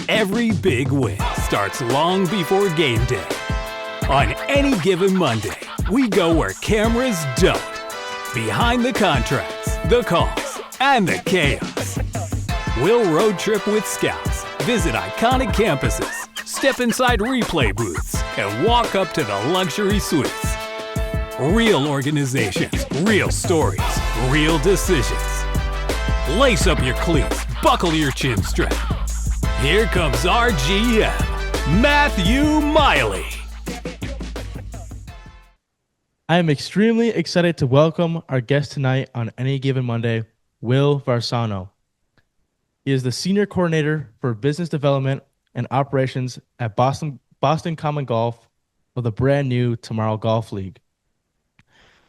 Every big win starts long before game day. On any given Monday, we go where cameras don't. Behind the contracts, the calls, and the chaos. We'll road trip with scouts, visit iconic campuses, step inside replay booths, and walk up to the luxury suites. Real organizations, real stories, real decisions. Lace up your cleats, buckle your chin strap. Here comes our GM, Matthew Miley. I am extremely excited to welcome our guest tonight on Any Given Monday, Will Varsano. He is the Senior Coordinator for Business Development and Operations at Boston Common Golf of the brand new Tomorrow Golf League.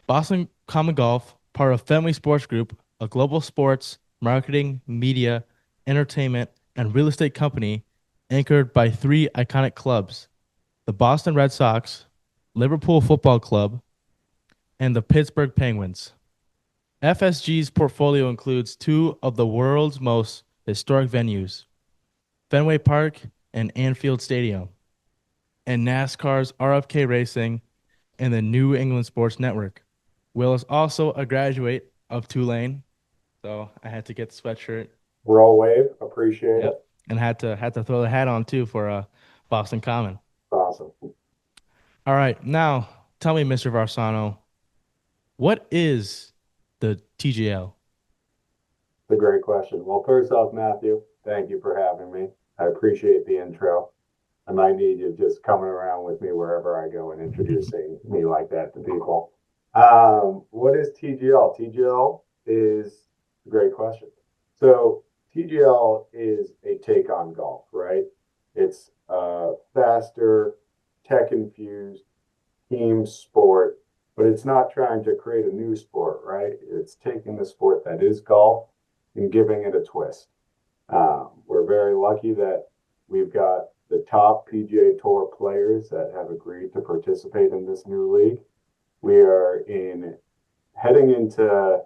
Boston Common Golf, part of Fenway Sports Group, a global sports, marketing, media, entertainment, and real estate company anchored by three iconic clubs, the Boston Red Sox, Liverpool Football Club, and the Pittsburgh Penguins. FSG's portfolio includes two of the world's most historic venues, Fenway Park and Anfield Stadium, and NASCAR's RFK Racing and the New England Sports Network. Will is also a graduate of Tulane, so I had to get the sweatshirt. Roll wave, appreciate it. And had to throw the hat on too for Boston Common. Awesome. All right, now tell me, Mr. Varsano, what is the TGL? It's a great question. Well, first off, Matthew, thank you for having me. I appreciate the intro. I might need you just coming around with me wherever I go and introducing me like that to people. What is TGL? TGL is a great question. So TGL is a take on golf, right? It's a faster, tech-infused team sport, but it's not trying to create a new sport, right? It's taking the sport that is golf and giving it a twist. We're very lucky that we've got the top PGA Tour players that have agreed to participate in this new league. We are heading into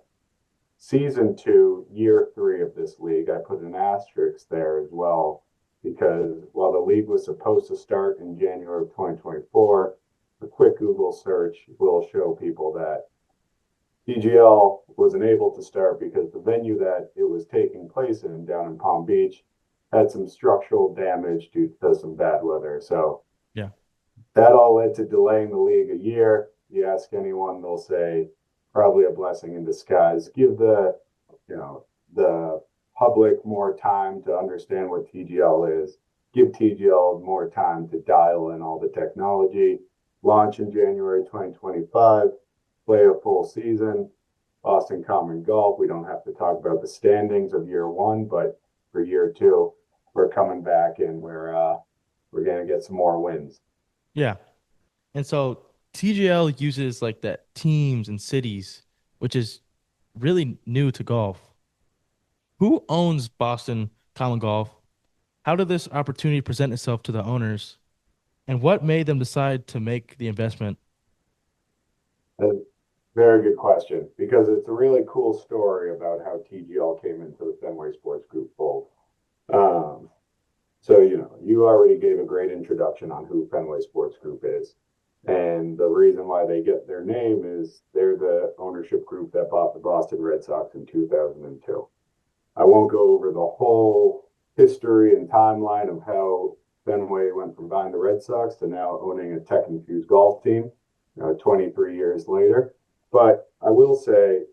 Season 2, Year 3 of this league. I put an asterisk there as well, because while the league was supposed to start in January of 2024, a quick Google search will show people that TGL wasn't able to start because the venue that it was taking place in down in Palm Beach had some structural damage due to some bad weather. So yeah, that all led to delaying the league a year. You ask anyone, they'll say probably a blessing in disguise. Give the public more time to understand what TGL is. Give TGL more time to dial in all the technology. Launch in January 2025. Play a full season. Boston Common Golf. We don't have to talk about the standings of year 1, but for year 2, we're coming back and we're going to get some more wins. Yeah. And so TGL uses like that teams and cities, which is really new to golf. Who owns Boston Common Golf? How did this opportunity present itself to the owners? And what made them decide to make the investment? A very good question, because it's a really cool story about how TGL came into the Fenway Sports Group fold. So, you already gave a great introduction on who Fenway Sports Group is. And the reason why they get their name is they're the ownership group that bought the Boston Red Sox in 2002. I won't go over the whole history and timeline of how Fenway went from buying the Red Sox to now owning a tech-infused golf team, 23 years later. But I will say,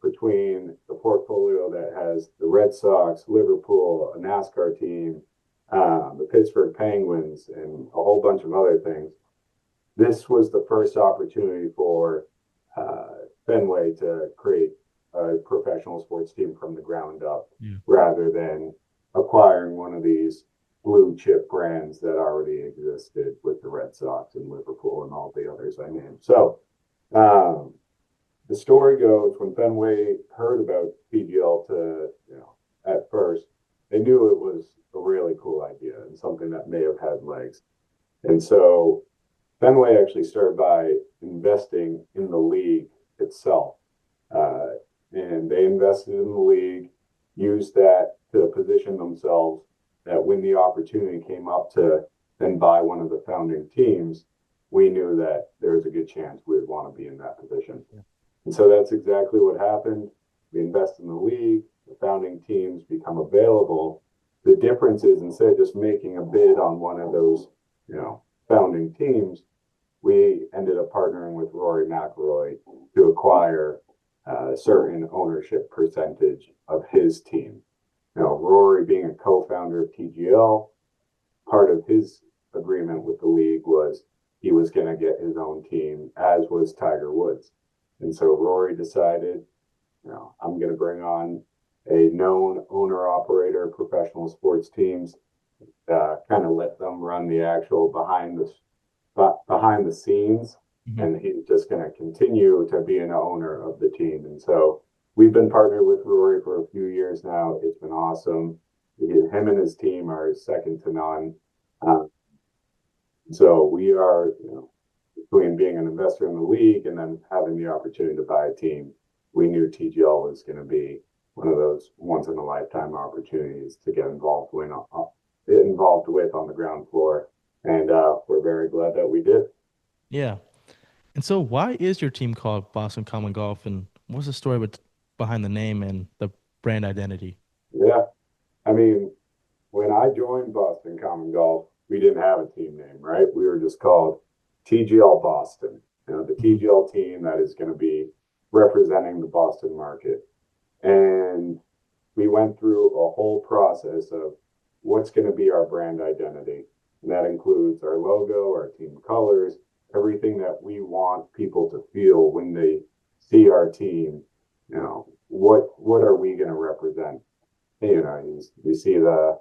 between the portfolio that has the Red Sox, Liverpool, a NASCAR team, the Pittsburgh Penguins, and a whole bunch of other things, this was the first opportunity for Fenway to create a professional sports team from the ground up, rather than acquiring one of these blue chip brands that already existed with the Red Sox and Liverpool and all the others I named. So the story goes, when Fenway heard about PGL at first, they knew it was a really cool idea and something that may have had legs. And so Fenway actually started by investing in the league itself. And they invested in the league, used that to position themselves that when the opportunity came up to then buy one of the founding teams, we knew that there was a good chance we would want to be in that position. Yeah. And so that's exactly what happened. We invest in the league, the founding teams become available. The difference is instead of just making a bid on one of those, founding teams, we ended up partnering with Rory McIlroy to acquire a certain ownership percentage of his team. Rory being a co-founder of TGL, part of his agreement with the league was he was going to get his own team, as was Tiger Woods. And so Rory decided, I'm going to bring on a known owner-operator, professional sports teams, kind of let them run the actual behind the scenes, Mm-hmm. and he's just going to continue to be an owner of the team. And so we've been partnered with Rory for a few years now. It's been awesome. Him and his team are second to none. So we are, between being an investor in the league and then having the opportunity to buy a team, we knew TGL was going to be one of those once in a lifetime opportunities to get involved with on the ground floor. And we're very glad that we did. Yeah. And so why is your team called Boston Common Golf, and what's the story behind the name and the brand identity? Yeah. I mean, when I joined Boston Common Golf, we didn't have a team name, right? We were just called TGL Boston, the TGL team that is going to be representing the Boston market. And we went through a whole process of what's going to be our brand identity. And that includes our logo, our team colors, everything that we want people to feel when they see our team. What are we going to represent? You see the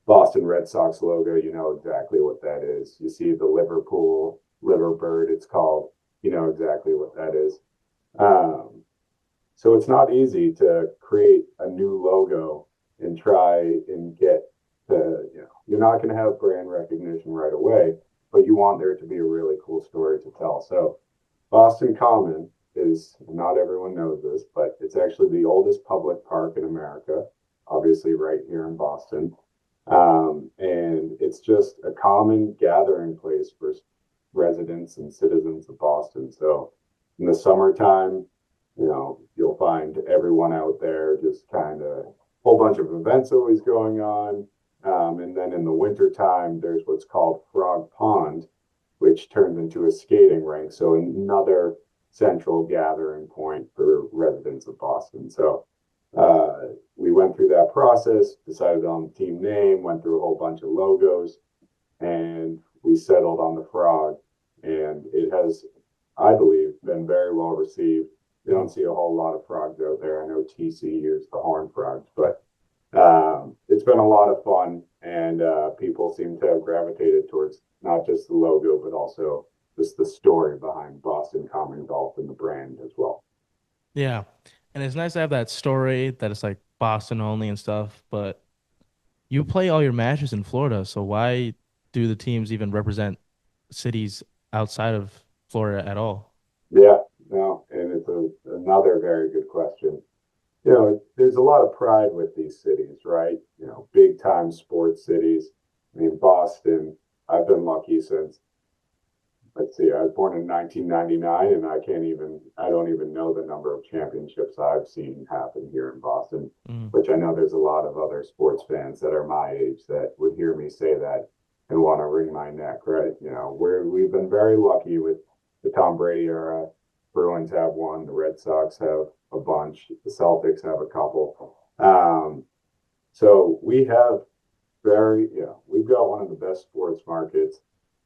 Boston Red Sox logo, you know exactly what that is. You see the Liverpool Liverbird, it's called, you know exactly what that is. So it's not easy to create a new logo and try and get you're not going to have brand recognition right away, but you want there to be a really cool story to tell. So Boston Common is, not everyone knows this, but it's actually the oldest public park in America, obviously right here in Boston. And it's just a common gathering place for residents and citizens of Boston. So in the summertime, you'll find everyone out there, just kind of a whole bunch of events always going on. And then in the wintertime, there's what's called Frog Pond, which turns into a skating rink. So another central gathering point for residents of Boston. So we went through that process, decided on the team name, went through a whole bunch of logos, and we settled on the Frog. And it has, I believe, been very well received. You don't see a whole lot of frogs out there. I know TC used the horned frogs, but it's been a lot of fun, and people seem to have gravitated towards not just the logo, but also just the story behind Boston Common Golf and the brand as well. Yeah. And it's nice to have that story that it's like Boston only and stuff, but you play all your matches in Florida, so why do the teams even represent cities outside of Florida at all? Yeah, no, and it's another very good question. There's a lot of pride with these cities, right? Big time sports cities. I mean, Boston, I've been lucky since, let's see, I was born in 1999, and I don't even know the number of championships I've seen happen here in Boston, which I know there's a lot of other sports fans that are my age that would hear me say that and want to wring my neck, right? We've been very lucky with the Tom Brady era. Bruins have one, the Red Sox have a bunch, the Celtics have a couple. So we have we've got one of the best sports markets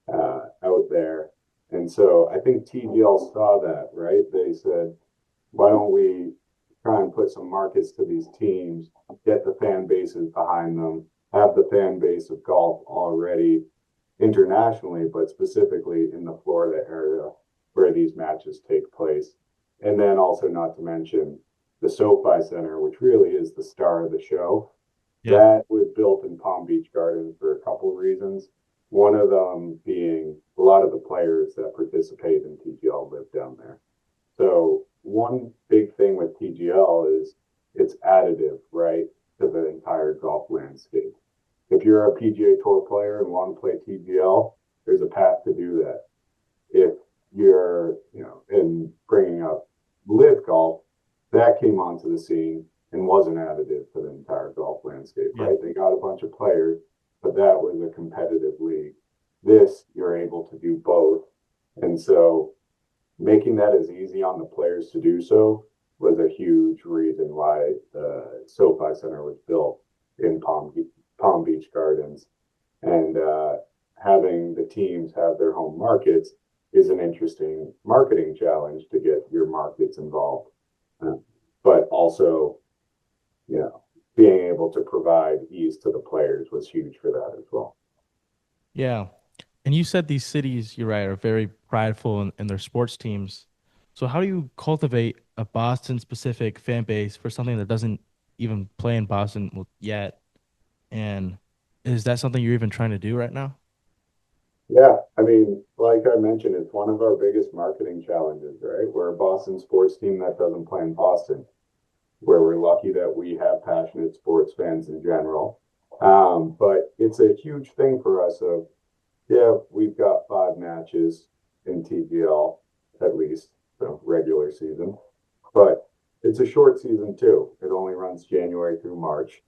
out there. And so I think TGL saw that, right? They said, why don't we try and put some markets to these teams, get the fan bases behind them, have the fan base of golf already internationally, but specifically in the Florida area where these matches take place. And then also not to mention the SoFi Center, which really is the star of the show. Yeah. That was built in Palm Beach Gardens for a couple of reasons. One of them being a lot of the players that participate in TGL live down there. So one big thing with TGL is it's additive, right, to the entire golf landscape. If you're a PGA Tour player and want to play TGL, there's a path to do that. If you're, in bringing up live golf, that came onto the scene and wasn't additive to the entire golf landscape, right? They got a bunch of players, but that was a competitive league. This, you're able to do both. And so making that as easy on the players to do so was a huge reason why the SoFi Center was built in Palm Beach Gardens. And having the teams have their home markets is an interesting marketing challenge to get your markets involved. But also, being able to provide ease to the players was huge for that as well. Yeah. And you said these cities, you're right, are very prideful in their sports teams. So how do you cultivate a Boston-specific fan base for something that doesn't even play in Boston yet? And is that something you're even trying to do right now? Yeah, I mean, like I mentioned, it's one of our biggest marketing challenges, right? We're a Boston sports team that doesn't play in Boston, where we're lucky that we have passionate sports fans in general. But it's a huge thing for us of, we've got 5 matches in TGL at least, so regular season. But it's a short season too. It only runs January through March.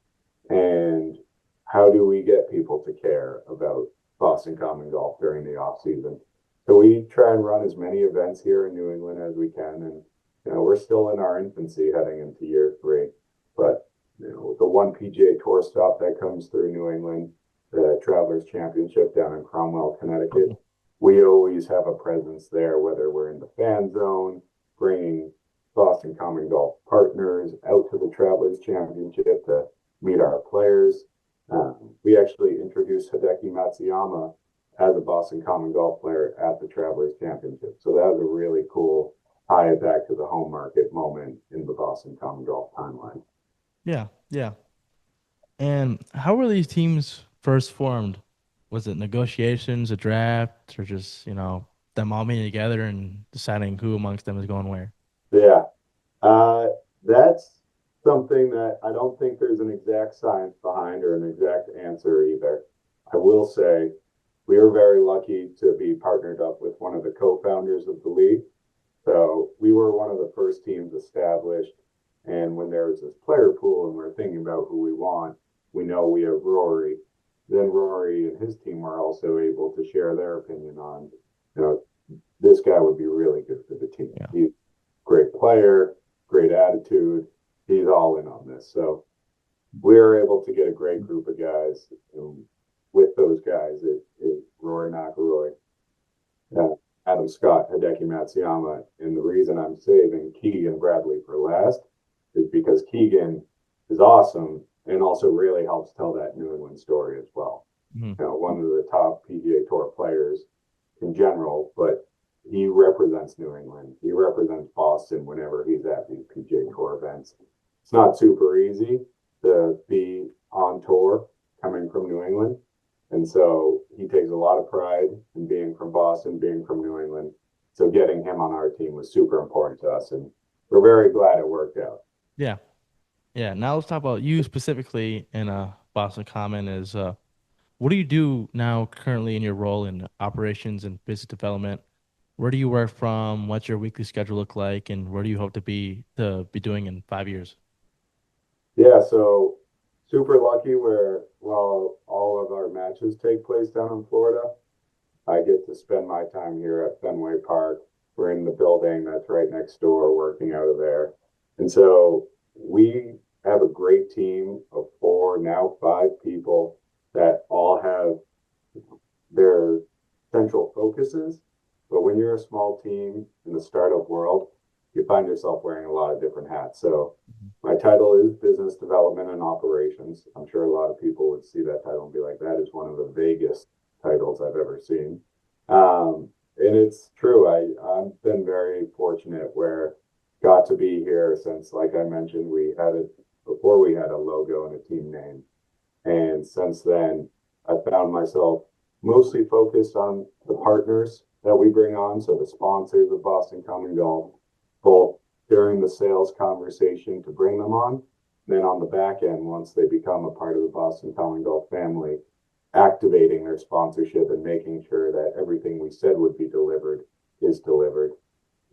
And how do we get people to care about Boston Common Golf during the off season? So we try and run as many events here in New England as we can. And, we're still in our infancy heading into year 3. But, the one PGA Tour stop that comes through New England, the Travelers Championship down in Cromwell, Connecticut, we always have a presence there, whether we're in the fan zone, bringing Boston Common Golf partners out to the Travelers Championship to meet our players. We actually introduced Hideki Matsuyama as a Boston Common Golf player at the Travelers Championship. So that was a really cool tie it back to the home market moment in the Boston Common Golf timeline. Yeah, yeah. And how were these teams first formed? Was it negotiations, a draft, or just, them all meeting together and deciding who amongst them is going where? Yeah, that's something that I don't think there's an exact science behind or an exact answer either. I will say we were very lucky to be partnered up with one of the co-founders of the league. So we were one of the first teams established. And when there was this player pool and we're thinking about who we want, we know we have Rory. Then Rory and his team were also able to share their opinion on, this guy would be really good for the team. Yeah. He's a great player, great attitude. He's all in on this. So we were able to get a great group of guys. With those guys, it Rory McIlroy, Adam Scott, Hideki Matsuyama. And the reason I'm saving Keegan Bradley for last is because Keegan is awesome and also really helps tell that New England story as well. Mm-hmm. One of the top PGA Tour players in general, but he represents New England. He represents Boston whenever he's at these PGA Tour events. It's not super easy to be on tour coming from New England. And so he takes a lot of pride in being from Boston, being from New England. So getting him on our team was super important to us. And we're very glad it worked out. Yeah. Yeah. Now let's talk about you specifically in Boston Common. What do you do now currently in your role in operations and business development? Where do you work from? What's your weekly schedule look like? And where do you hope to be doing in 5 years? Yeah, so super lucky where while all of our matches take place down in Florida, I get to spend my time here at Fenway Park. We're in the building that's right next door, working out of there. And so we have a great team of 4, now 5 people that all have their central focuses. But when you're a small team in the startup world, you find yourself wearing a lot of different hats. So my title is business development and operations. I'm sure a lot of people would see that title and be like, that is one of the vaguest titles I've ever seen. And it's true. I've been very fortunate where got to be here since, like I mentioned, before we had a logo and a team name. And since then, I found myself mostly focused on the partners that we bring on. So the sponsors of Boston Common Golf, both during the sales conversation to bring them on, Then on the back end, once they become a part of the Boston Common Golf family, activating their sponsorship and making sure that everything we said would be delivered is delivered,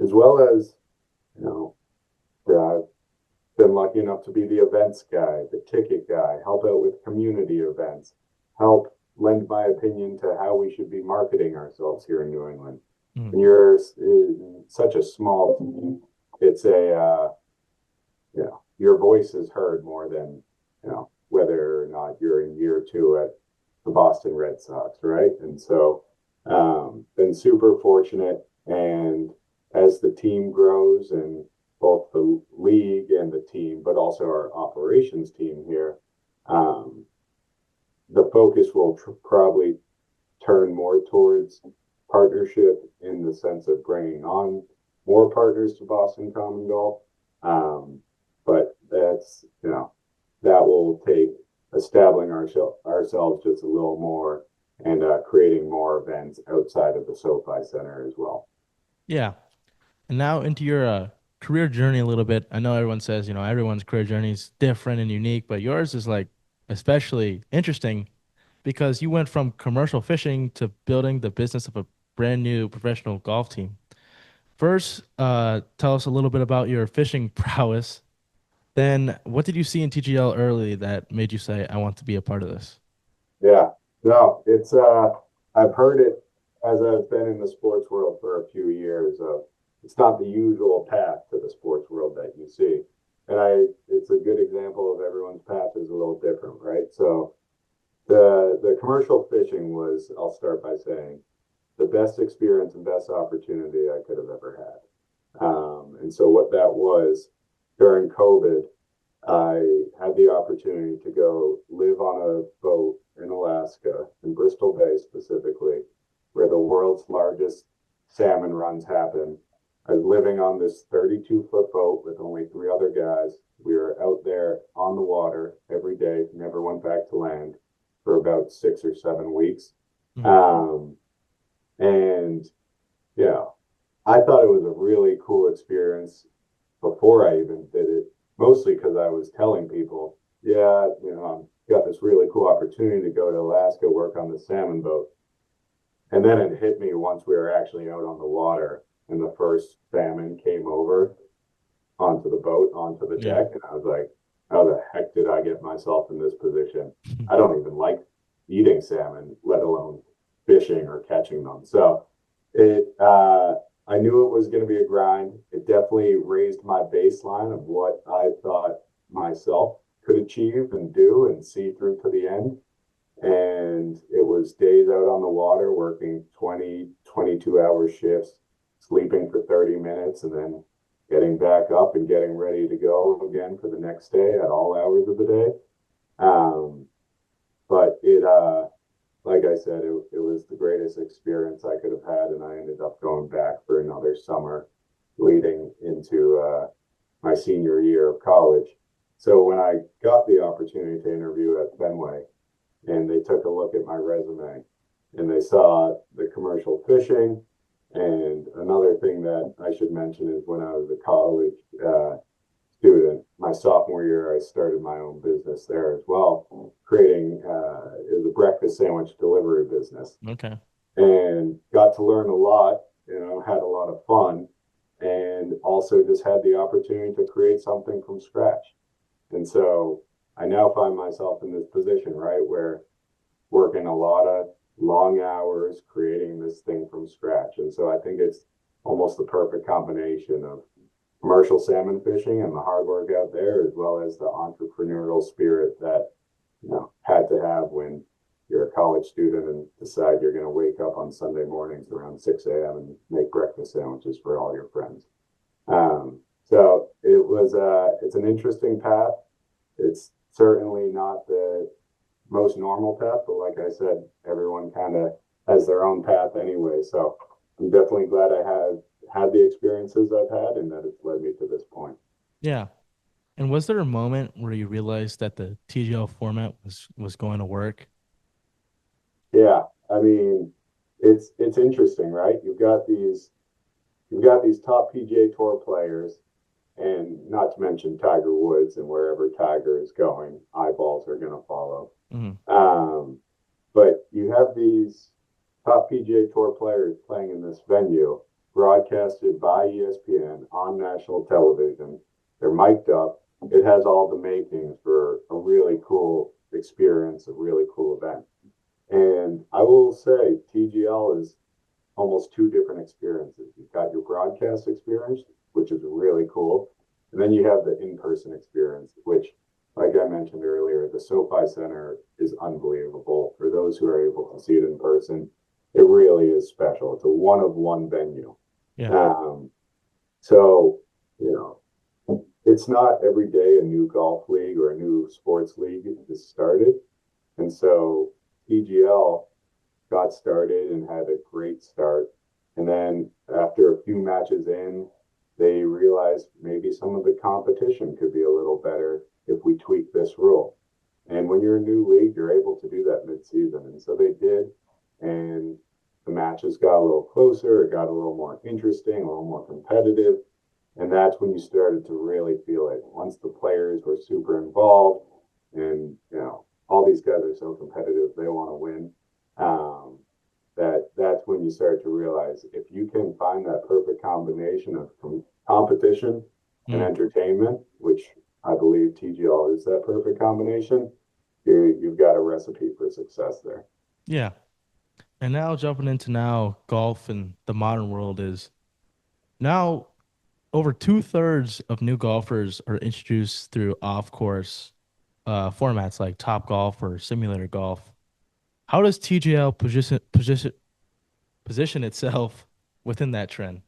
as well as, you know, I've been lucky enough to be the events guy, the ticket guy, help out with community events, help lend my opinion to how we should be marketing ourselves here in New England. And you're such a small team. It's your voice is heard more than, whether or not you're in year 2 at the Boston Red Sox, right? And so, been super fortunate. And as the team grows, and both the league and the team, but also our operations team here, the focus will probably turn more towards partnership in the sense of bringing on more partners to Boston Common Golf. But that's, that will take establishing ourselves just a little more and creating more events outside of the SoFi Center as well. Yeah. And now into your career journey a little bit. I know everyone says, everyone's career journey is different and unique, but yours is like especially interesting because you went from commercial fishing to building the business of a brand new professional golf team. First, tell us a little bit about your fishing prowess. Then, what did you see in TGL early that made you say, I want to be a part of this? Yeah, no, it's, I've heard it as I've been in the sports world for a few years. It's not the usual path to the sports world that you see. And it's a good example of everyone's path is a little different, right? So the commercial fishing was, I'll start by saying, the best experience and best opportunity I could have ever had. And so what that was, during COVID, I had the opportunity to go live on a boat in Alaska, in Bristol Bay specifically, where the world's largest salmon runs happen. I was living on this 32-foot boat with only 3 other guys. We were out there on the water every day, never went back to land for about 6 or 7 weeks. And yeah, I thought it was a really cool experience before I even did it, mostly because I was telling people, I've got this really cool opportunity to go to Alaska, work on the salmon boat. And then it hit me once we were actually out on the water and the first salmon came over onto the boat, onto the deck. And I was like, how the heck did I get myself in this position? I don't even like eating salmon, let alone fishing or catching them. So I knew it was going to be a grind. It definitely raised my baseline of what I thought myself could achieve and do and see through to the end. And it was days out on the water, working 20, 22-hour shifts, sleeping for 30 minutes, and then getting back up and getting ready to go again for the next day at all hours of the day. But it, like I said, it was the greatest experience I could have had, and I ended up going back for another summer leading into my senior year of college. So when I got the opportunity to interview at Fenway, and they took a look at my resume, and they saw the commercial fishing, and another thing that I should mention is when I was a college student, my sophomore year, I started my own business there as well, creating it was a breakfast sandwich delivery business. Okay. And got to learn a lot, had a lot of fun, and also just had the opportunity to create something from scratch. And so I now find myself in this position, right, where working a lot of long hours, creating this thing from scratch. And so I think it's almost the perfect combination of commercial salmon fishing and the hard work out there, as well as the entrepreneurial spirit that, had to have when you're a college student and decide you're going to wake up on Sunday mornings around 6 a.m. and make breakfast sandwiches for all your friends. So it was, it's an interesting path. It's certainly not the most normal path, but like I said, everyone kind of has their own path anyway. So I'm definitely glad I have had the experiences I've had and that it's led me to this point. Yeah. And was there a moment where you realized that the TGL format was going to work? Yeah, I mean, it's interesting, right? You've got these top PGA Tour players And not to mention Tiger Woods, and wherever Tiger is going, eyeballs are going to follow. But you have these top PGA Tour players playing in this venue, broadcasted by ESPN on national television. They're mic'd up. It has all the makings for a really cool experience, a really cool event. And I will say TGL is almost two different experiences. You've got your broadcast experience, which is really cool. And then you have the in-person experience, which, like I mentioned earlier, the SoFi Center is unbelievable. For those who are able to see it in person, it really is special. It's a one-of-one venue. Yeah. So, you know, it's not every day a new golf league or a new sports league is started. And so PGL got started and had a great start. And then after a few matches in, they realized maybe some of the competition could be a little better if we tweak this rule. And when you're a new league, you're able to do that mid-season. And so they did. And the matches got a little closer. It got a little more interesting, a little more competitive. And that's when you started to really feel it. Once the players were super involved and, you know, all these guys are so competitive, they want to win. That's when you start to realize if you can find that perfect combination of competition and entertainment, which I believe TGL is that perfect combination, you've got a recipe for success there. Yeah. And now jumping into golf in the modern world is now over 2/3 of new golfers are introduced through off-course formats like Top Golf or Simulator Golf. How does TGL position itself within that trend?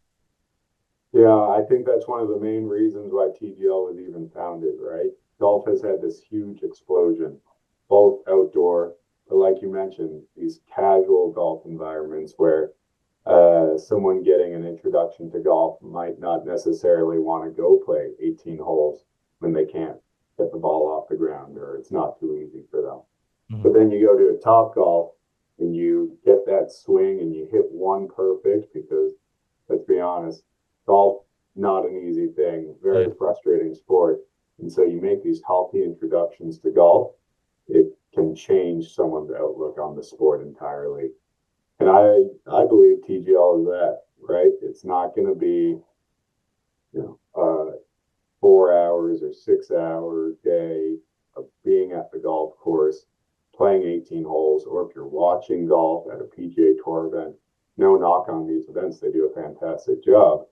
Yeah, I think that's one of the main reasons why TGL was even founded, right? Golf has had this huge explosion, both outdoor, but like you mentioned, these casual golf environments where someone getting an introduction to golf might not necessarily want to go play 18 holes when they can't get the ball off the ground or it's not too easy for them. But then you go to a Top Golf and you get that swing and you hit one perfect because, let's be honest, golf, not an easy thing, very frustrating sport. And so you make these healthy introductions to golf, it can change someone's outlook on the sport entirely. And I believe TGL is that, right? It's not going to be, you know, 4 hours or 6 hour day of being at the golf course, playing 18 holes, or if you're watching golf at a PGA Tour event, no knock on these events, they do a fantastic job.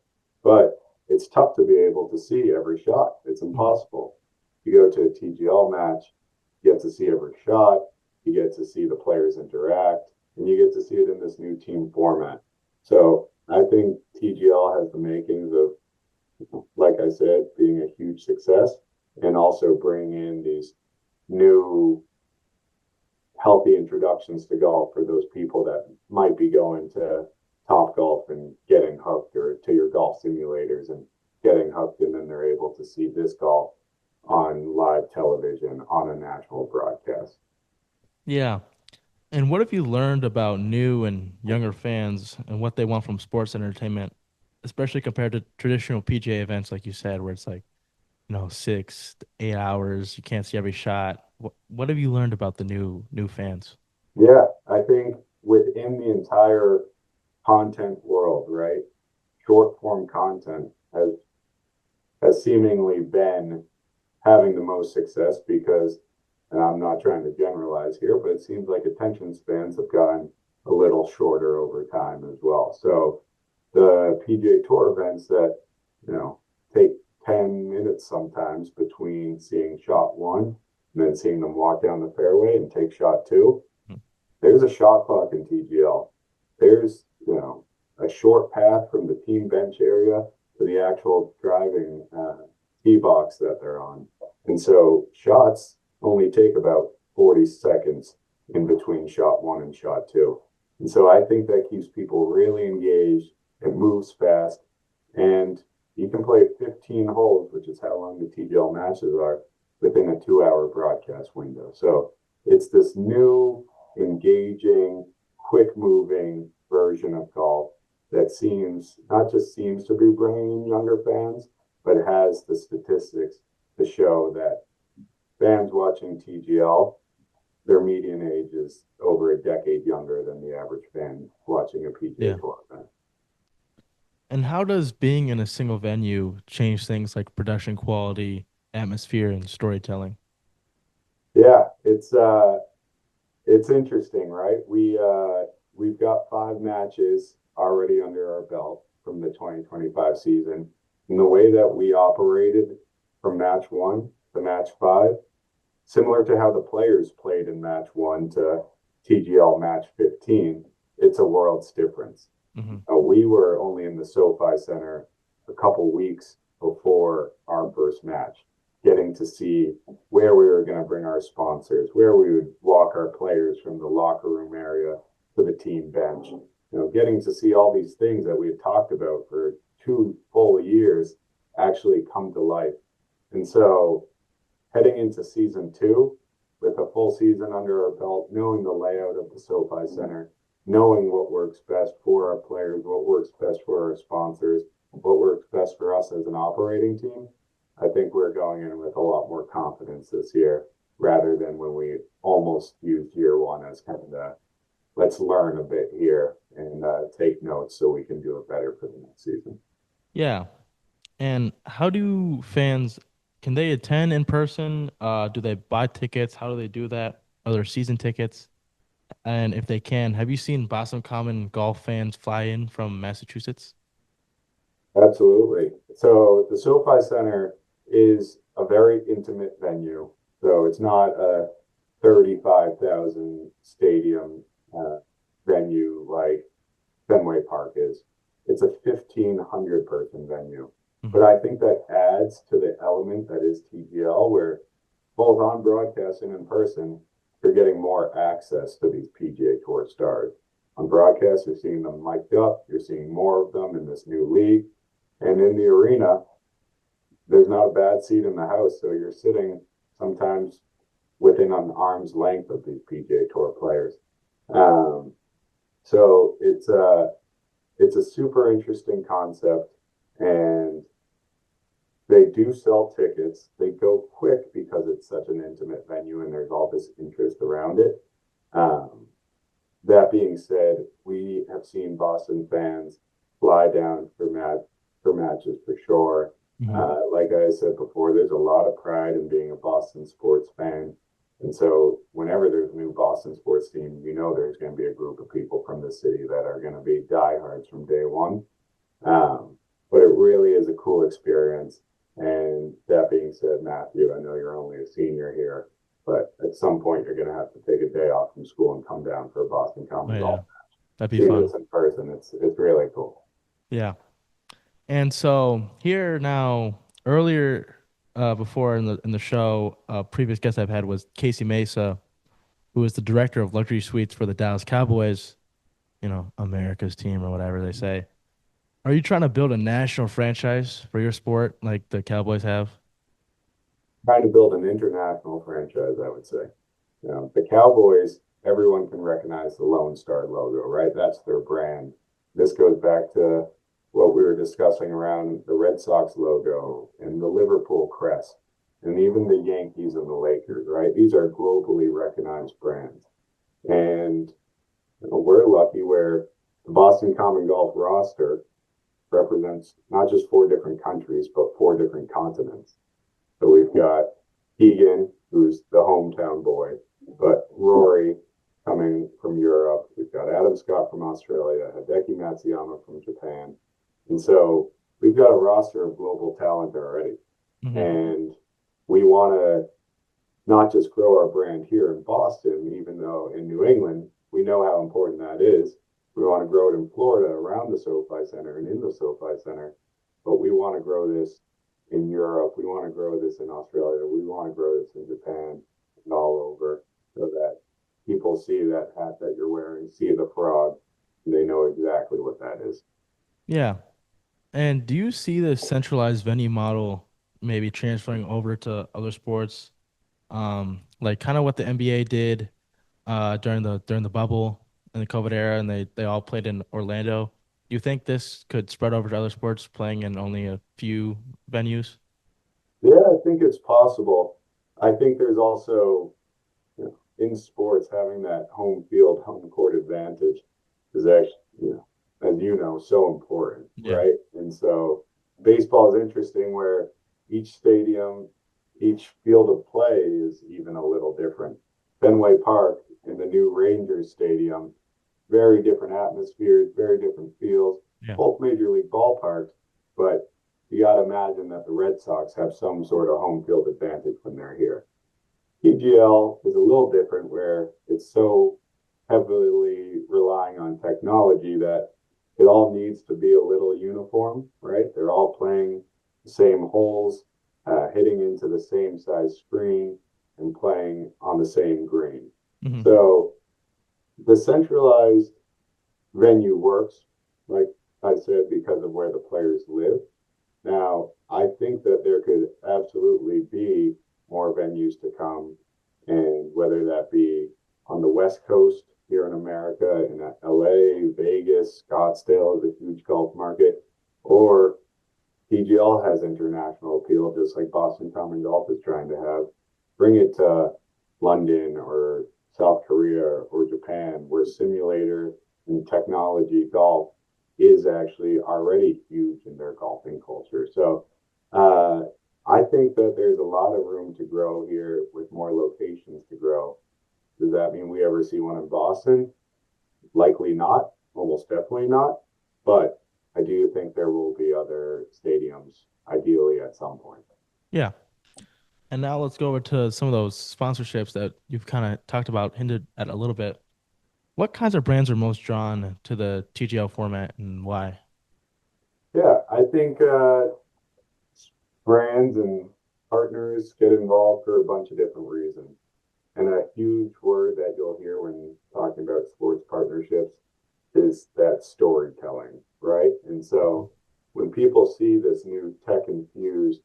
But it's tough to be able to see every shot. It's impossible. You go to a TGL match, you get to see every shot, you get to see the players interact, and you get to see it in this new team format. So I think TGL has the makings of, like I said, being a huge success and also bringing in these new healthy introductions to golf for those people that might be going to Top Golf and getting hooked, or to your golf simulators and getting hooked, and then they're able to see this golf on live television on a national broadcast. Yeah. And what have you learned about new and younger fans and what they want from sports entertainment, especially compared to traditional PGA events, like you said, where it's like, 6 to 8 hours, you can't see every shot. What have you learned about the new fans? Yeah, I think within the entire content world, right, short form content has seemingly been having the most success because, and I'm not trying to generalize here, but it seems like attention spans have gotten a little shorter over time as well. So the PGA Tour events that, take 10 minutes sometimes between seeing shot one and then seeing them walk down the fairway and take shot two, there's a shot clock in TGL. There's, a short path from the team bench area to the actual driving tee box that they're on. And so shots only take about 40 seconds in between shot one and shot two. And so I think that keeps people really engaged. It moves fast. And you can play 15 holes, which is how long the TGL matches are, within a 2-hour broadcast window. So it's this new, engaging, quick-moving version of golf that not just seems to be bringing in younger fans, but it has the statistics to show that fans watching TGL, their median age is over a decade younger than the average fan watching a PGA Yeah. Tour event. And how does being in a single venue change things like production quality, atmosphere, and storytelling? Yeah, it's interesting, right? We've got 5 matches already under our belt from the 2025 season. And the way that we operated from match 1 to match 5, similar to how the players played in match 1 to TGL match 15, it's a world's difference. Mm-hmm. We were only in the SoFi Center a couple weeks before our first match, getting to see where we were going to bring our sponsors, where we would walk our players from the locker room area to the team bench. Getting to see all these things that we had talked about for 2 full years actually come to life. And so heading into season 2 with a full season under our belt, knowing the layout of the SoFi Center, knowing what works best for our players, what works best for our sponsors, what works best for us as an operating team, I think we're going in with a lot more confidence this year rather than when we almost used year 1 as kind of let's learn a bit here and take notes so we can do it better for the next season. Yeah. And how do fans can they attend in person? Do they buy tickets? How do they do that? Are there season tickets? And if they can, have you seen Boston Common golf fans fly in from Massachusetts? Absolutely. So the SoFi Center is a very intimate venue. So it's not a 35,000 stadium venue like Fenway Park is. It's a 1,500 person venue. Mm-hmm. But I think that adds to the element that is TGL, where both on broadcast and in person, you're getting more access to these PGA Tour stars. On broadcast, you're seeing them mic'd up. You're seeing more of them in this new league. And in the arena, there's not a bad seat in the house. So you're sitting sometimes within an arm's length of these PGA Tour players. So it's a super interesting concept, and they do sell tickets. They go quick because it's such an intimate venue and there's all this interest around it. That being said, we have seen Boston fans fly down for matches for sure. Mm-hmm. Like I said before, there's a lot of pride in being a Boston sports fan. And so whenever there's a new Boston sports team, there's going to be a group of people from the city that are going to be diehards from day one. But it really is a cool experience. And that being said, Matthew, I know you're only a senior here, but at some point you're going to have to take a day off from school and come down for a Boston Common golf match. That'd be See fun. this in person. It's really cool. Yeah. And so here now, earlier before in the show, previous guest I've had was Casey Mesa, who is the director of luxury suites for the Dallas Cowboys, America's team or whatever they say. Are you trying to build a national franchise for your sport like the Cowboys have? Trying to build an international franchise, I would say. The Cowboys, everyone can recognize the Lone Star logo, right? That's their brand. This goes back to what we were discussing around the Red Sox logo and the Liverpool crest, and even the Yankees and the Lakers, right? These are globally recognized brands. And we're lucky where the Boston Common Golf roster represents not just 4 different countries, but 4 different continents. So we've got Keegan, who's the hometown boy, but Rory coming from Europe. We've got Adam Scott from Australia, Hideki Matsuyama from Japan. And so we've got a roster of global talent already. Mm-hmm. And we want to not just grow our brand here in Boston, even though in New England, we know how important that is. We want to grow it in Florida around the SoFi Center and in the SoFi Center, but we want to grow this in Europe. We want to grow this in Australia. We want to grow this in Japan and all over so that people see that hat that you're wearing, see the frog, and they know exactly what that is. Yeah. And do you see the centralized venue model maybe transferring over to other sports? Like kind of what the NBA did during the bubble in the COVID era, and they all played in Orlando. you think this could spread over to other sports playing in only a few venues? Yeah, I think it's possible. I think there's also, in sports, having that home field, home court advantage is actually, as you know, so important, Yeah. right? And so baseball is interesting where each stadium, each field of play is even a little different. Fenway Park and the new Rangers Stadium, very different atmospheres, very different feels, Yeah. both major league ballparks, but you got to imagine that the Red Sox have some sort of home field advantage when they're here. TGL is a little different where it's so heavily relying on technology that it all needs to be a little uniform, right? They're all playing the same holes, hitting into the same size screen, and playing on the same green. Mhm. So the centralized venue works, like I said, because of where the players live. Now, I think that there could absolutely be more venues to come, and whether that be on the West Coast here in America, in LA, Vegas, Scottsdale is a huge golf market, or PGL has international appeal, just like Boston Common Golf is trying to have. Bring it to London or South Korea or Japan, where simulator and technology golf is actually already huge in their golfing culture. So I think that there's a lot of room to grow here with more locations to grow. Does that mean we ever see one in Boston? Likely not, almost definitely not. But I do think there will be other stadiums, ideally at some point. Yeah. And now let's go over to some of those sponsorships that you've kind of talked about, hinted at a little bit. What kinds of brands are most drawn to the TGL format and why? Yeah, I think brands and partners get involved for a bunch of different reasons. And a huge word that you'll hear when talking about sports partnerships is that storytelling, right? And so when people see this new tech-infused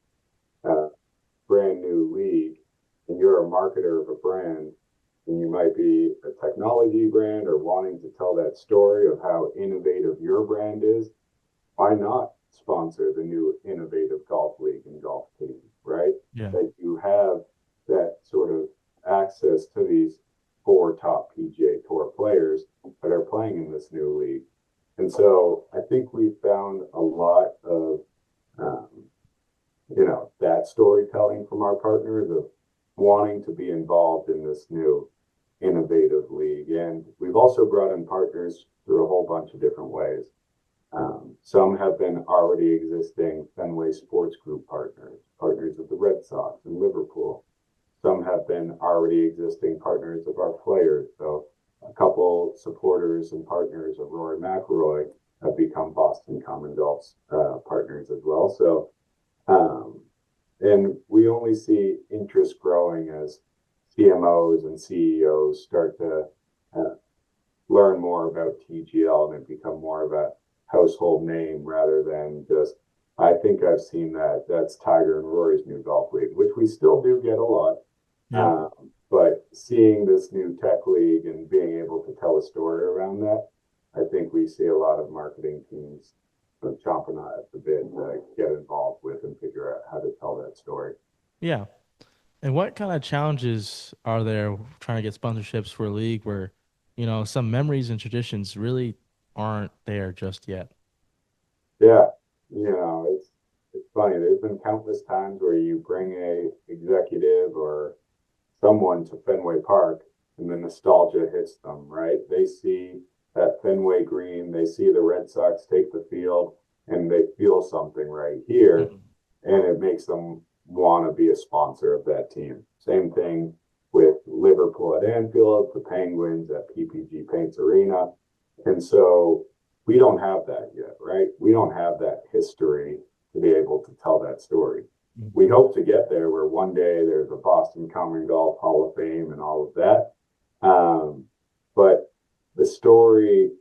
uh, brand new league, and you're a marketer of a brand, and you might be a technology brand or wanting to tell that story of how innovative your brand is, why not sponsor the new innovative golf league and golf team, right? Yeah. That you have that sort of access to these four top PGA Tour players that are playing in this new league. And so I think we found a lot of, um, that storytelling from our partners of wanting to be involved in this new innovative league. And we've also brought in partners through a whole bunch of different ways. Some have been already existing Fenway Sports Group partners, partners of the Red Sox and Liverpool. Some have been already existing partners of our players. So a couple supporters and partners of Rory McIlroy have become Boston Common Golf's partners as well. So, and we only see interest growing as CMOs and CEOs start to learn more about TGL and it become more of a household name rather than just, I think I've seen that's Tiger and Rory's new golf league, which we still do get a lot. Yeah. But seeing this new tech league and being able to tell a story around that, I think we see a lot of marketing teams chomping at the bit to get involved with and figure out how to tell that story. Yeah. And what kind of challenges are there trying to get sponsorships for a league where, some memories and traditions really aren't there just yet? Yeah, it's funny. There's been countless times where you bring a executive or someone to Fenway Park and the nostalgia hits them, right? They see that Fenway green, they see the Red Sox take the field, and they feel something right here, Mhm. and it makes them want to be a sponsor of that team. Same thing with Liverpool at Anfield, the Penguins at PPG Paints Arena. And so we don't have that yet, right? We don't have that history to be able to tell that story. We hope to get there where one day there's a Boston Common Golf Hall of Fame and all of that. But the story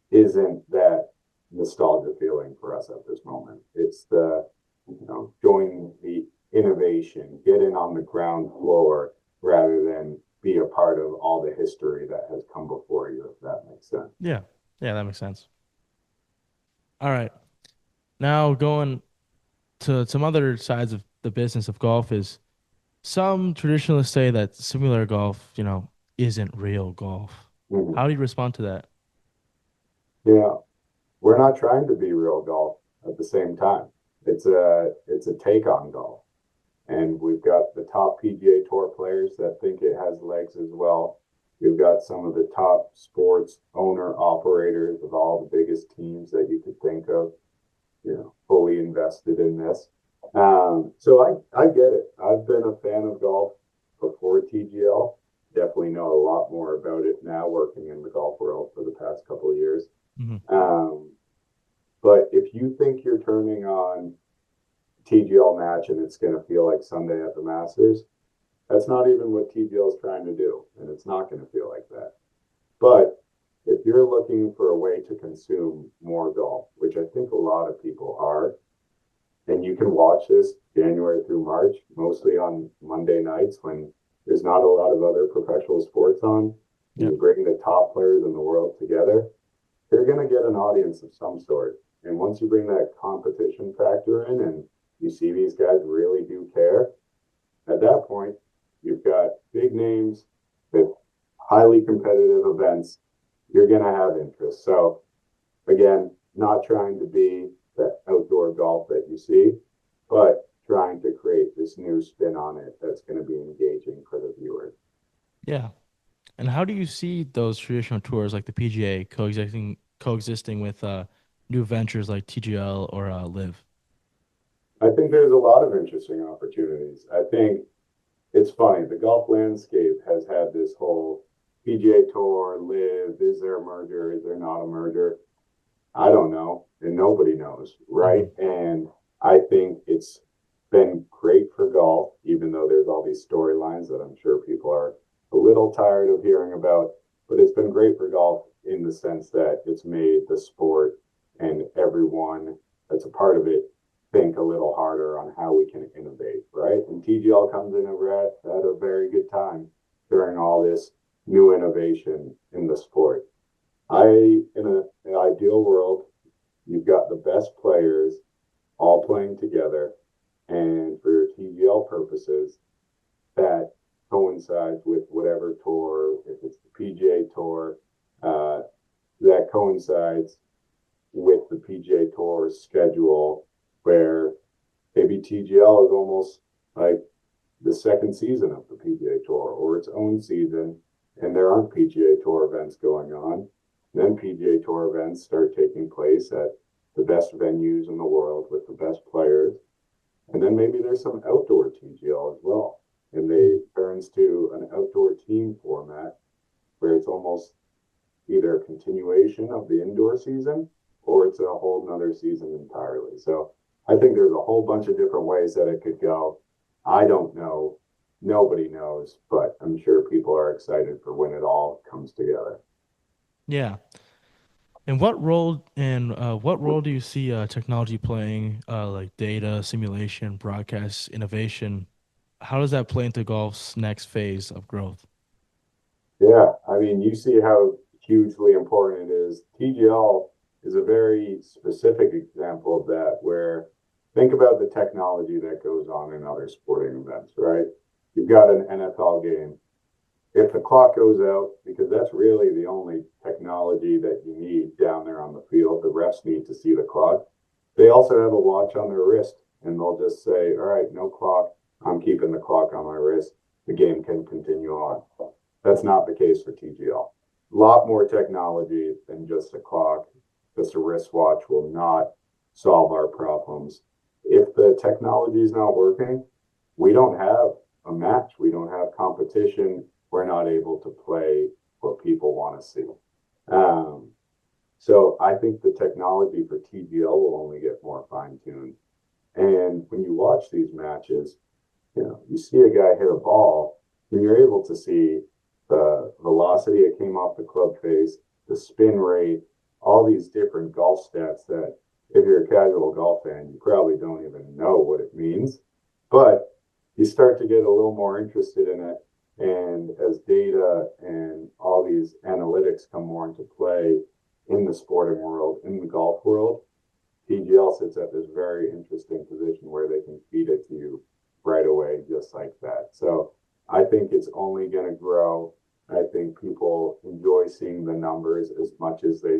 isn't that nostalgia feeling for us at this moment. It's the, join the innovation, get in on the ground floor rather than be a part of all the history that has come before you, if that makes sense. Yeah. Yeah, that makes sense. All right. Now going to some other sides of the business of golf is some traditionalists say that similar golf, isn't real golf. Mhm. How do you respond to that? Yeah, we're not trying to be real golf at the same time. It's a take on golf. And we've got the top PGA Tour players that think it has legs as well. We've got some of the top sports owner operators of all the biggest teams that you could think of, fully invested in this. So I get it. I've been a fan of golf before TGL. Definitely know a lot more about it now, working in the golf world for the past couple of years. Hmm. Um, but if you think you're turning on TGL match and it's going to feel like Sunday at the Masters, that's not even what TGL is trying to do, and it's not going to feel like that. But if you're looking for a way to consume more golf, which I think a lot of people are, and you can watch this January through March, mostly on Monday nights when there's not a lot of other professional sports on, and Yeah. you bring the top players in the world together, you're going to get an audience of some sort. And once you bring that competition factor in and you see these guys really do care, at that point, you've got big names with highly competitive events. You're going to have interest. So, again, not trying to be that outdoor golf that you see, but trying to create this new spin on it that's going to be engaging for the viewers. Yeah. And how do you see those traditional tours like the PGA coexisting with new ventures like TGL or Live? I think there's a lot of interesting opportunities. I think it's funny. The golf landscape has had this whole PGA Tour, Live, is there a merger? Is there not a merger? I don't know, and nobody knows, right? Hmm. And I think it's been great for golf, even though there's all these storylines that I'm sure people are a little tired of hearing about. But it's been great for golf in the sense that it's made the sport and everyone that's a part of it think a little harder on how we can innovate, right? And TGL comes in at a very good time during all this new innovation in the sport. In an ideal world, you've got the best players all playing together, and for your TGL purposes, that coincides with whatever tour, if it's the PGA Tour, uh, that coincides with the PGA Tour schedule, where maybe TGL is almost like the second season of the PGA Tour or its own season, and there aren't PGA Tour events going on. Then PGA Tour events start taking place at the best venues in the world with the best players. And then maybe there's some outdoor TGL as well. And they turns to an outdoor team format where it's almost either a continuation of the indoor season or it's a whole nother season entirely. So I think there's a whole bunch of different ways that it could go. I don't know. Nobody knows, but I'm sure people are excited for when it all comes together. Yeah. And what role do you see technology playing, like data, simulation, broadcast, innovation? How does that play into golf's next phase of growth? Yeah, I mean, you see how hugely important it is. TGL is a very specific example of that, where think about the technology that goes on in other sporting events, right? You've got an NFL game. If the clock goes out, because that's really the only technology that you need down there on the field, the refs need to see the clock. They also have a watch on their wrist, and they'll just say, all right, no clock. I'm keeping the clock on my wrist. The game can continue on. That's not the case for TGL. A lot more technology than just a clock. Just a wristwatch will not solve our problems. If the technology is not working, we don't have a match. We don't have competition. We're not able to play what people want to see. Um, so I think the technology for TGL will only get more fine tuned. And when you watch these matches, you see a guy hit a ball, and you're able to see the velocity it came off the club face, the spin rate, all these different golf stats that if you're a casual golf fan, you probably don't even know what it means. But you start to get a little more interested in it. And as data and all these analytics come more into play in the sporting world, in the golf world, TGL sits at this very interesting position where they can feed it to you right away, just like that. So I think it's only going to grow. I think people enjoy seeing the numbers as much as they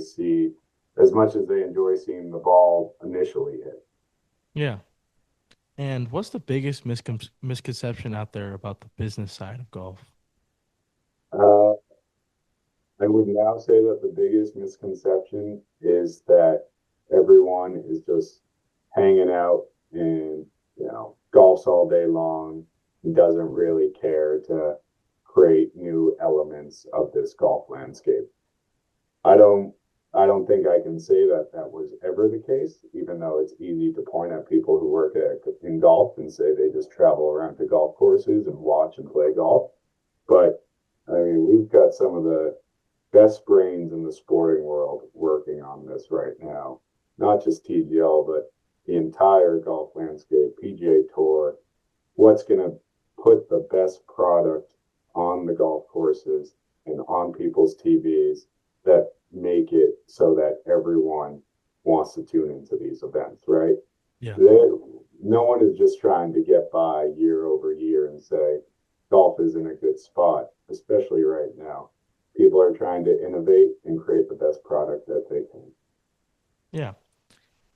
enjoy seeing the ball initially hit. Yeah. And what's the biggest misconception out there about the business side of golf? Uh, I would now say that the biggest misconception is that everyone is just hanging out and, golfs all day long and doesn't really care to create new elements of this golf landscape. I don't I don't think I can say that that was ever the case, even though it's easy to point at people who work in golf and say they just travel around to golf courses and watch and play golf. But I mean, we've got some of the best brains in the sporting world working on this right now. Not just TGL, but the entire golf landscape, PGA Tour, what's going to put the best product on the golf courses and on people's TVs that make it so that everyone wants to tune into these events, right? Yeah. No one is just trying to get by year over year and say golf is in a good spot, especially right now. People are trying to innovate and create the best product that they can. Yeah.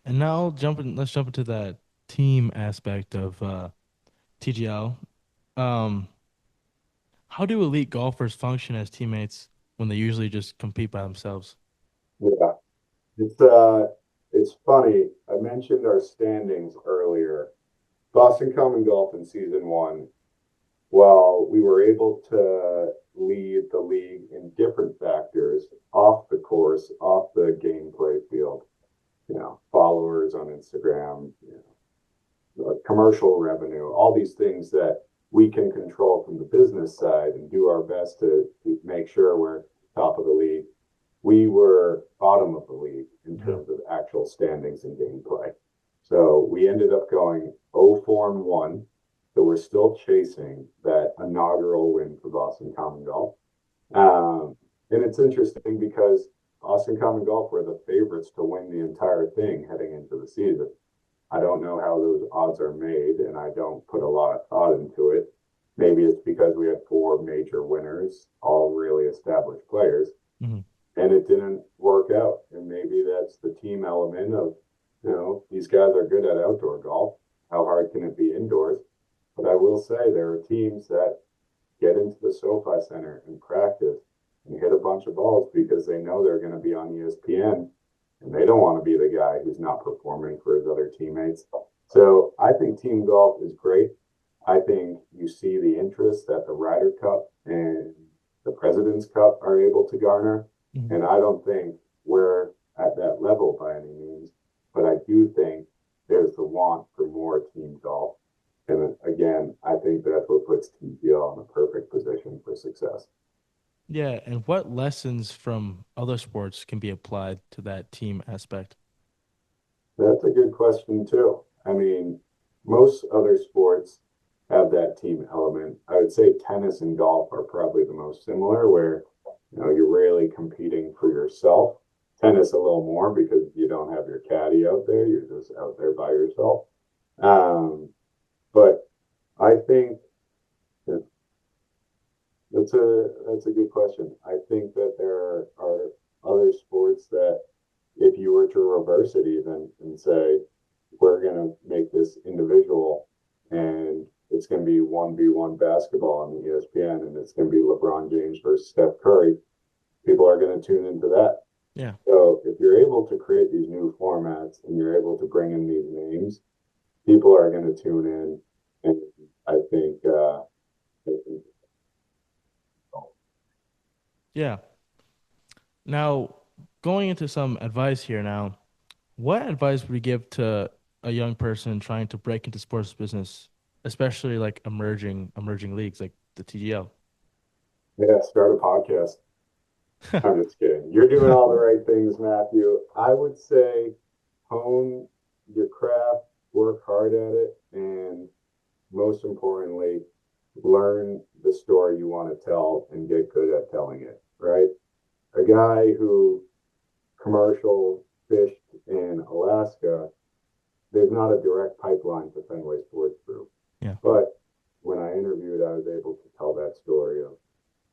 And now let's jump into that team aspect of TGL. Um, how do elite golfers function as teammates when they usually just compete by themselves? Yeah, it's funny. I mentioned our standings earlier. Boston Common Golf in season one, while we were able to lead the league in different factors off the course, off the gameplay field, followers on Instagram, commercial revenue, all these things that we can control from the business side and do our best to make sure we're top of the league. We were bottom of the league in terms of actual standings and gameplay. So we ended up going 0-4-1. So we're still chasing that inaugural win for Boston Common Golf. And it's interesting because Boston Common Golf were the favorites to win the entire thing heading into the season. I don't know how those odds are made, and I don't put a lot of thought into it. Maybe it's because we had 4 major winners, all really established players, and it didn't work out. And maybe that's the team element of, these guys are good at outdoor golf. How hard can it be indoors? But I will say there are teams that get into the SoFi Center and practice and hit a bunch of balls because they know they're going to be on ESPN and they don't want to be the guy who's not performing for his other teammates. So I think team golf is great. I think you see the interest that the Ryder Cup and the President's Cup are able to garner. And I don't think we're at that level by any means, but I do think there's the want for more team golf. And again, I think that's what puts TGL in the perfect position for success. Yeah, and what lessons from other sports can be applied to that team aspect? That's a good question, too. I mean, most other sports have that team element. I would say tennis and golf are probably the most similar, where you're really competing for yourself. Tennis a little more because you don't have your caddy out there; you're just out there by yourself. But I think that's a good question. I think that there are other sports that, if you were to reverse it even and say we're going to make this individual and it's going to be 1v1 basketball on the ESPN and it's going to be LeBron James versus Steph Curry, people are going to tune into that. Yeah. So if you're able to create these new formats and you're able to bring in these names, people are going to tune in. And I think, Yeah. Now, going into some advice here now, what advice would you give to a young person trying to break into sports business, especially like emerging leagues like the TGL? yeah, start a podcast. I'm just kidding. You're doing all the right things, Matthew. I would say hone your craft, work hard at it, and most importantly, learn the story you want to tell and get good at telling it, right? A guy who commercial fished in Alaska, there's not a direct pipeline to Fenway Sports Group. Yeah. But when I interviewed, I was able to tell that story of,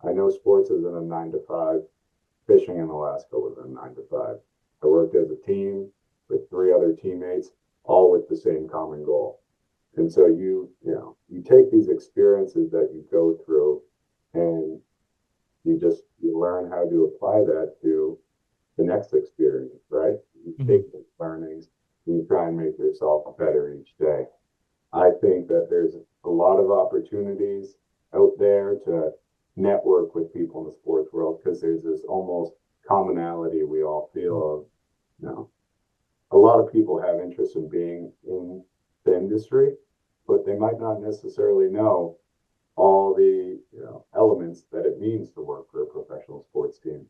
I know sports isn't a 9 to 5. Fishing in Alaska was a 9 to 5. I worked as a team with 3 other teammates, all with the same common goal. And so you take these experiences that you go through and you learn how to apply that to the next experience, right? You take those learnings and you try and make yourself better each day. I think that there's a lot of opportunities out there to network with people in the sports world because there's this almost commonality we all feel of, a lot of people have interest in being in the industry, but they might not necessarily know all the elements that it means to work for a professional sports team.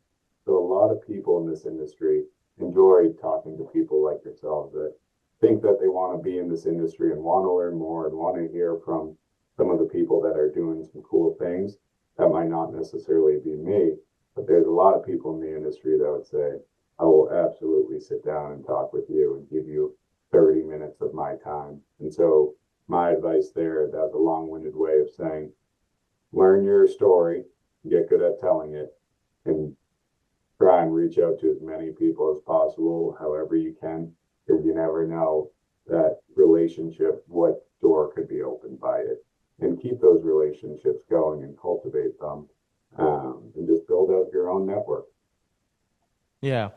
So a lot of people in this industry enjoy talking to people like yourselves that think that they want to be in this industry and want to learn more and want to hear from some of the people that are doing some cool things. That might not necessarily be me, but there's a lot of people in the industry that would say, I will absolutely sit down and talk with you and give you 30 minutes of my time. And so my advice there, that's a long-winded way of saying, learn your story, get good at telling it, and try and reach out to as many people as possible, however you can, because you never know that relationship, what door could be opened by it. And keep those relationships going and cultivate them, and just build out your own network. Yeah.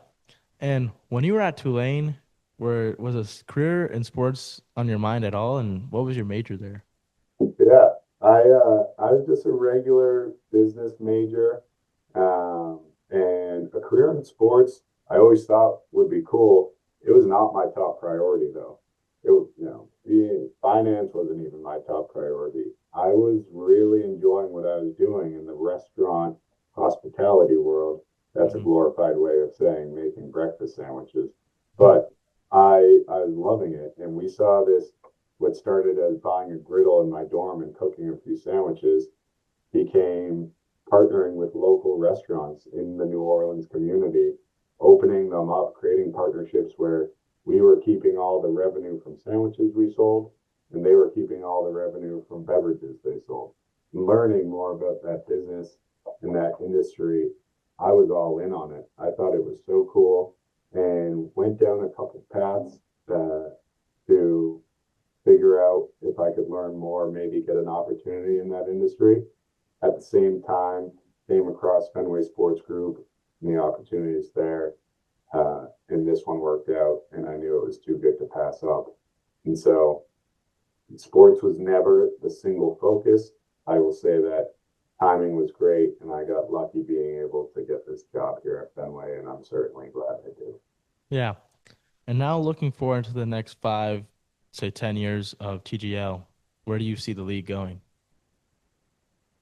And when you were at Tulane, was a career in sports on your mind at all? And what was your major there? Yeah, I was just a regular business major, and a career in sports. I always thought would be cool. It was not my top priority though. It was, being finance wasn't even my top priority. I was really enjoying what I was doing in the restaurant hospitality world. That's a glorified way of saying making breakfast sandwiches. But I was loving it. And we saw this, what started as buying a griddle in my dorm and cooking a few sandwiches became partnering with local restaurants in the New Orleans community, opening them up, creating partnerships where we were keeping all the revenue from sandwiches we sold, and they were keeping all the revenue from beverages they sold. And learning more about that business and that industry, I was all in on it. I thought it was so cool and went down a couple paths to figure out if I could learn more, maybe get an opportunity in that industry. At the same time, came across Fenway Sports Group and the opportunities there. And this one worked out, and I knew it was too good to pass up. And so sports was never the single focus. I will say that timing was great, and I got lucky being able to get this job here at Fenway, and I'm certainly glad I did. Yeah. And now looking forward to the next 5, say 10 years of TGL, where do you see the league going?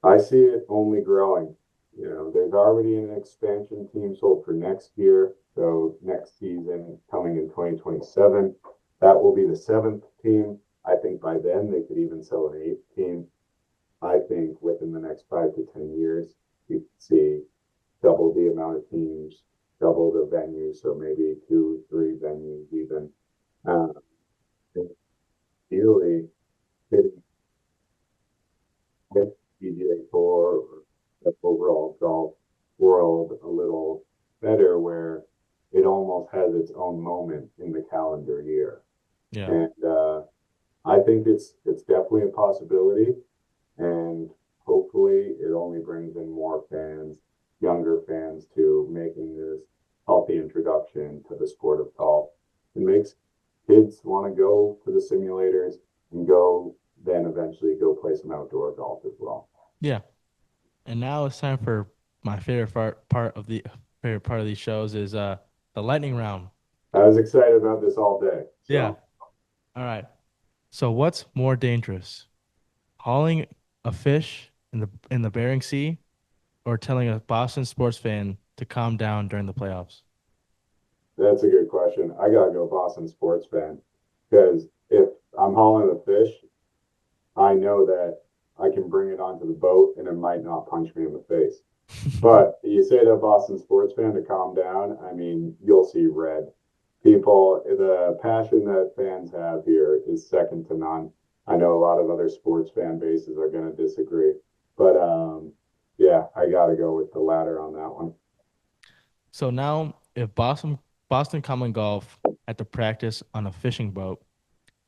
I see it only growing. There's already an expansion team sold for next year. So next season coming in 2027, that will be the 7th team. I think by then they could even sell an 8th team. I think within the next 5 to 10 years, you could see double the amount of teams, double the venues, so maybe 2, 3 venues even. Ideally, fitting with PGA Tour or the overall golf world a little better, where it almost has its own moment in the calendar year. Yeah. And I think it's definitely a possibility, and hopefully it only brings in more fans, younger fans, to making this healthy introduction to the sport of golf. It makes kids want to go to the simulators and then eventually go play some outdoor golf as well. Yeah. And now it's time for my favorite part of these shows is the lightning round. I was excited about this all day. So. Yeah. All right. So what's more dangerous? Hauling a fish in the Bering Sea or telling a Boston sports fan to calm down during the playoffs? That's a good question. I gotta go Boston sports fan, because if I'm hauling a fish, I know that I can bring it onto the boat and it might not punch me in the face. But you say to a Boston sports fan to calm down, I mean, you'll see red. the passion that fans have here is second to none. I know a lot of other sports fan bases are going to disagree, but yeah, I got to go with the latter on that one. So now, if Boston Common Golf had to practice on a fishing boat,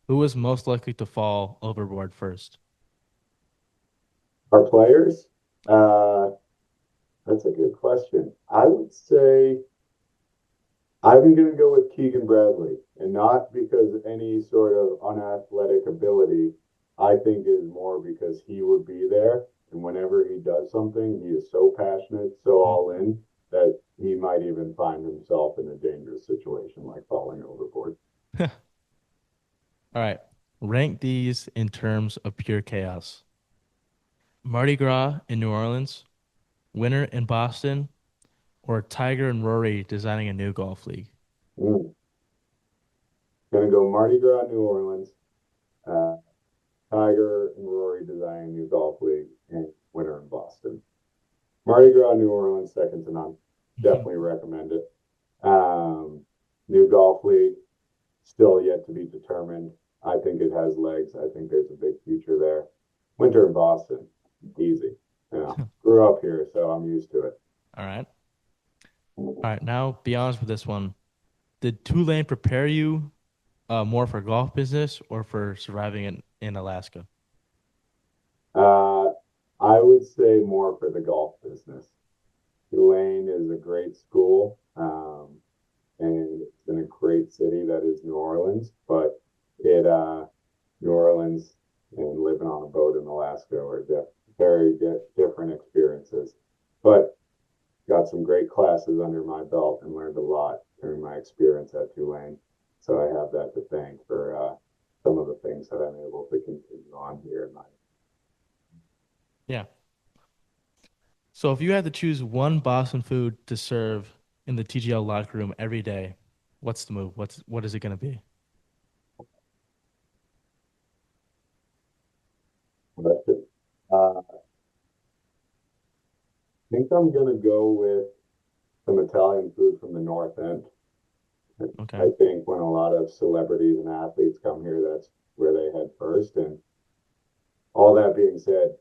who is most likely to fall overboard first? Our players? That's a good question. I would say I'm going to go with Keegan Bradley, and not because of any sort of unathletic ability. I think is more because he would be there, and whenever he does something, he is so passionate, so all in that he might even find himself in a dangerous situation like falling overboard. All right. Rank these in terms of pure chaos. Mardi Gras in New Orleans, winter in Boston, or Tiger and Rory designing a new golf league? Gonna go Mardi Gras, New Orleans, uh, Tiger and Rory designing a new golf league, and winter in Boston. Mardi Gras, New Orleans, second to none. Definitely recommend it. New golf league, still yet to be determined. I think it has legs. I think there's a big future there. Winter in Boston, easy. Grew up here, so I'm used to it. All right. All right. Now, be honest with this one. Did Tulane prepare you more for golf business or for surviving in Alaska? I would say more for the golf business. Tulane is a great school, and it's in a great city that is New Orleans. But New Orleans and living on a boat in Alaska are very different experiences. But got some great classes under my belt and learned a lot during my experience at Tulane. So I have that to thank for some of the things that I'm able to continue on here in my. Yeah. So if you had to choose one Boston food to serve in the TGL locker room every day, what's the move? What is it going to be? I think I'm gonna go with some Italian food from the North End. Okay. I think when a lot of celebrities and athletes come here, that's where they head first. And all that being said,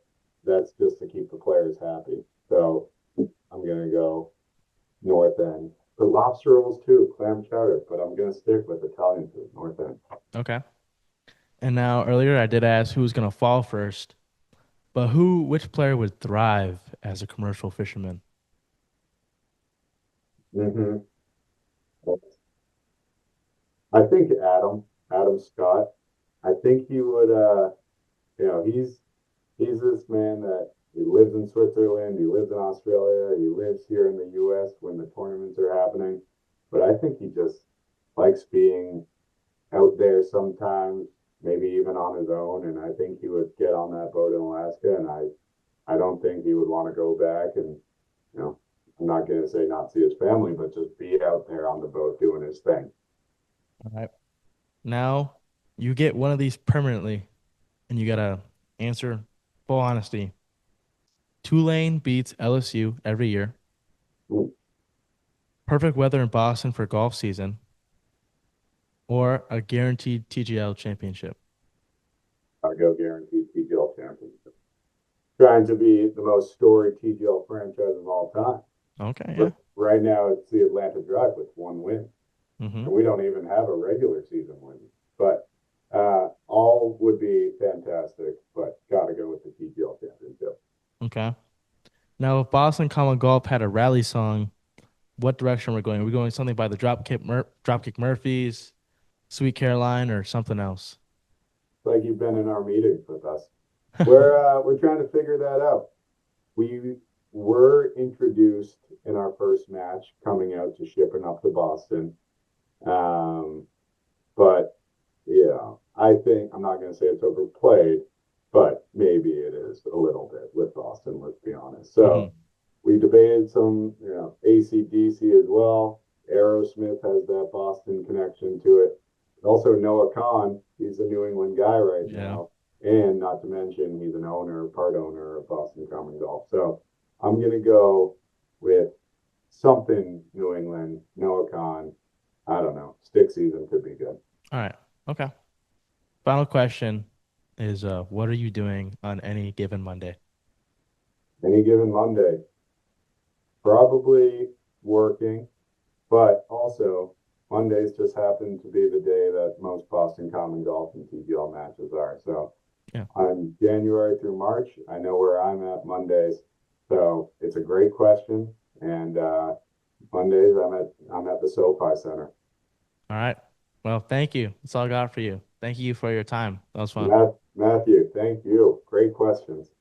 that's just to keep the players happy. So I'm gonna go North End. But lobster rolls too, clam chowder. But I'm gonna stick with Italian food, North End. Okay. And now earlier I did ask who's going to fall first, but which player would thrive as a commercial fisherman? Mm-hmm. I think Adam Scott. I think he would. He's this man that he lives in Switzerland, he lives in Australia, he lives here in the U.S. when the tournaments are happening. But I think he just likes being out there sometimes, maybe even on his own. And I think he would get on that boat in Alaska, and I don't think he would want to go back and, I'm not going to say not see his family, but just be out there on the boat doing his thing. All right. Now you get one of these permanently, and you got to answer full honesty. Tulane beats LSU every year. Ooh. Perfect weather in Boston for golf season. Or a guaranteed TGL championship. I'll go guaranteed TGL championship. Trying to be the most storied TGL franchise of all time. Okay, yeah. But right now, it's the Atlanta Drive with one win. Mm-hmm. And we don't even have a regular season win. But all would be fantastic, but got to go with the TGL championship. Okay. Now, if Boston Common Golf had a rally song, what direction are we going? Are we going something by the Dropkick Murphys, Sweet Caroline, or something else? Like you've been in our meetings with us. We're trying to figure that out. We were introduced in our first match coming out to shipping up to Boston. But yeah, I think I'm not going to say it's overplayed, but maybe it is a little bit with Boston, let's be honest. So we debated some, AC/DC as well. Aerosmith has that Boston connection to it. Also, Noah Khan, he's a New England guy right now. And not to mention, he's part owner of Boston Common Golf. So I'm going to go with something New England, Noah Khan. I don't know. stick season could be good. All right. Okay. Final question is, what are you doing on any given Monday? Any given Monday, probably working, but also Mondays just happen to be the day that most Boston Common Golf and TGL matches are. So Yeah. on January through March, I know where I'm at Mondays. So it's a great question. And Mondays, I'm at the SoFi Center. All right. Well, thank you. That's all I got for you. Thank you for your time. That was fun. Matthew, thank you. Great questions.